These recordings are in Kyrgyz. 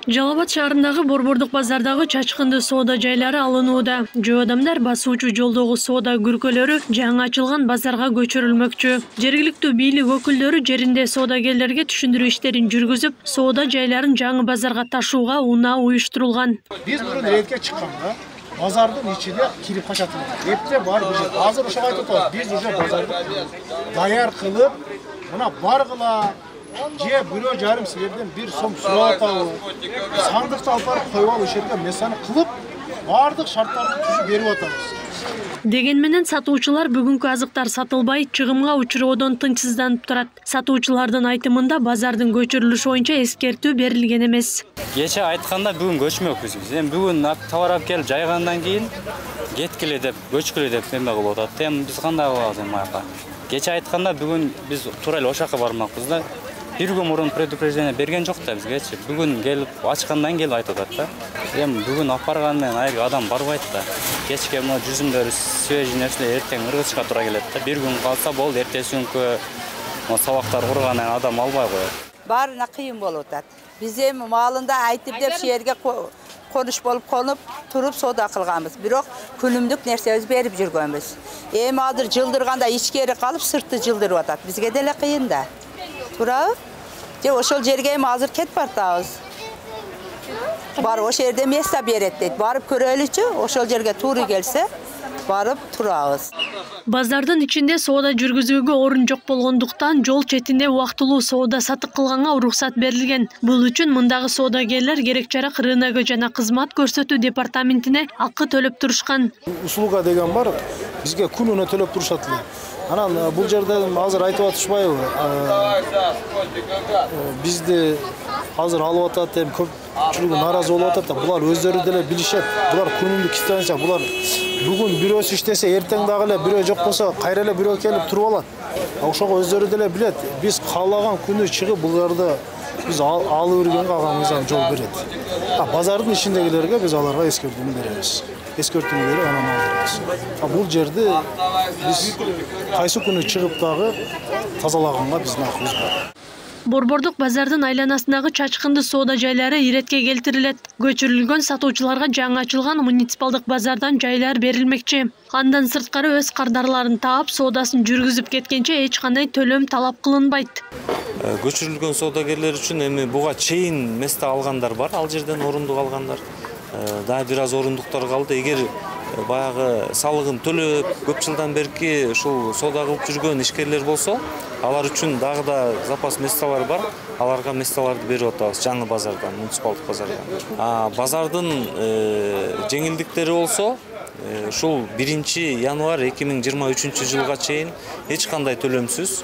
Жалал Абад шаарындагы Борбордук базардагы чачкынды соода жайлары алынууда. Жөө адамдар басуучу жолдогу соода күркөлөрү жаңы ачылган базарга көчүрүлмөкчү. Жергиликтүү бийлик өкүлдөрү жеринде соодагерлерге түшүндүрүү иштерин жүргүзүп, соода жайларын жаңы базарга ташууга унаа уюштурулган. Биз мурун рейдке чыкканда базардын ичине кирип качатын. Эпте бар бир. Азыр ошо айтып атат. Биз уже базарды даяр кылып, мына баргыла же бирөө жарым силерден 1 сом сурап атабы. Сандыкты алып барып коюп алып ошерге месаны кылып, бардык шарттарды түзүп берип атабыз. Деген менен сатуучулар бүгүнкү азыктар сатылбай, чыгымга учуроодон тынчсызданып турат. Сатуучулардын айтымында базардын көчүрүлүшү боюнча эскертүү берилген эмес. Кече айтканда бүгүн көчмөкпүз биз. Эми бүгүн товар алып келип жайгандан кийин кеткиле деп, көчкүлө деп эме кылып атат. Эми биз кандай кылабыз эми аяка? Кече айтканда бүгүн биз туура эле ошака бармакпыз да. Bir gün murun предупреждение берген жок да бизгечи. Бүгүн келип ачкандан келип айтып атат да. Эми бүгүн апарган менен айры адам барбайт да. Кечке мына жүзүмдөр свежий нерселер эртең ыргычка туура келет да. Bir gün калса болду, эртеси күнкү сабактар кургандан адам албай коет. Баарына кыйын болуп атат. Биз эми маалында айтып деп шээрге конуш болуп конуп туруп соода кылганбыз. Бирок күнүмдүк нерсебиз берип жүргөнбүз. Эми азыр жылдырганда ичкери калып сыртты жылдырып атат. Бизге деле кыйын да. Турабы? Же ошол жерге эми азыр кетип бартабыз. Бар ошол жерде место берет дейт. Барып көрөлүчү, ошол жерге туура келсе, барып турабыз. Базардын ичинде соода жүргүзүүгө орун жок болгондуктан жол четинде убактылуу соода сатык кылганга уруксат берилген. Бул үчүн мындагы соодагерлер керек жарак рыногу жана кызмат көрсөтүү департаментине акы төлөп турушкан. Услуга деген бар, бизге күнүнө төлөп турушат эле. Анан бул жерде азыр айтып атышпайбы? Бизди азыр алып атат, эми көпчүлүгү нааразы болуп атат да. Булар өздөрү деле билишет. Булар күнүмдүк иштенсе, булар бүгүн бирөөсү иштесе, эртең дагы эле бирөө жок болсо, кайра эле бирөө келип туруп алат. Ошого өздөрү деле билет. Биз каалаган күнү чыгып буларды биз алып үргөнгө агамыздан жол берет. Базардын ичиндегилерге биз аларга эскертүүнү беребиз. Эскертүүнү берип анан алдырабыз. Бул жерди биз кайсы күнү чыгып дагы тазалаганга биздин акыбыз бар. Борбордук базардын айланасындагы чачкынды соода жайлары иретке келтирилет. Көчүрүлгөн сатуучуларга жаңы ачылган муниципалдык базардан жайлар берилмекчи. Андан сырткары өз кардарларын таап, соодасын жүргүзүп кеткенче эч кандай төлөм талап кылынбайт. Көчүрүлгөн соодагерлер үчүн эми буга чейин место алгандар бар, ал жерден орундук алгандар. Дагы бир аз орундуктар калды. Эгер баягы салыгын төлөп, көп жылдан берки ушул соода кылып жүргөн ишкерлер болсо, алар үчүн дагы да запас месталар бар. Аларга месталарды берип атабыз жаңы базардан, муниципалдык базардан. Базардын жеңилдиктери болсо, ушул 1 январь 2023 жылга чейин эч кандай төлөмсүз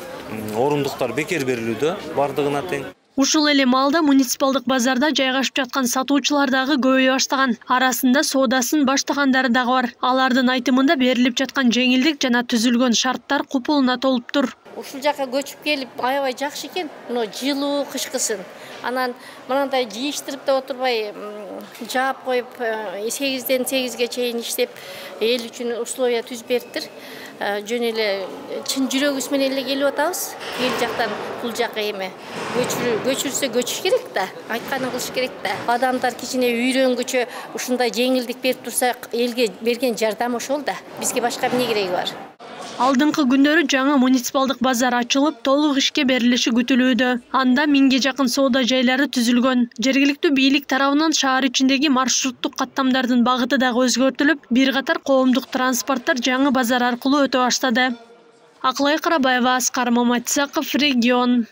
орундуктар бекер берилүүдө, бардыгына тең. Ушул эле маалда муниципалдык базарда жайгашып жаткан сатуучулар дагы көбөйө баштаган. Арасында соодасын баштагандары дагы бар. Алардын айтымында берилип жаткан жеңилдик жана түзүлгөн шарттар купулуна толуптур. Ушул жака көчүп келип, аябай жакшы экен. Мына жылуу кышкысын. Анан мындай жийиштирип да отурбай, жаап коюп, 8-ден 8-ге чейин иштеп, эл үчүн условия түзүп бериптир. Жөн эле чын жүрөгүбүз менен эле келип атабыз. Эл жактан бул жака эме көчүрсө көчүш керек да, айтканын кылыш керек да. Адамдар кичине үйрөнгүчө ушундай жеңилдик берип турса, элге берген жардам ошол да. Бизге башка эмне кереги бар? Алдыңкы күндөрү жаңы муниципалдык базар ачылып, толук ишке берилиши күтүлүүдө. Анда 1000ге жакын соода жайлары түзүлгөн. Жергиликтүү бийлик тарабынан шаар ичиндеги маршруттук каттамдардын багыты дагы өзгөртүлүп, бир катар коомдук транспорттор жаңы базар аркылуу өтө баштады. Акылай Карабаева, Аскар Маматисаков, Регион.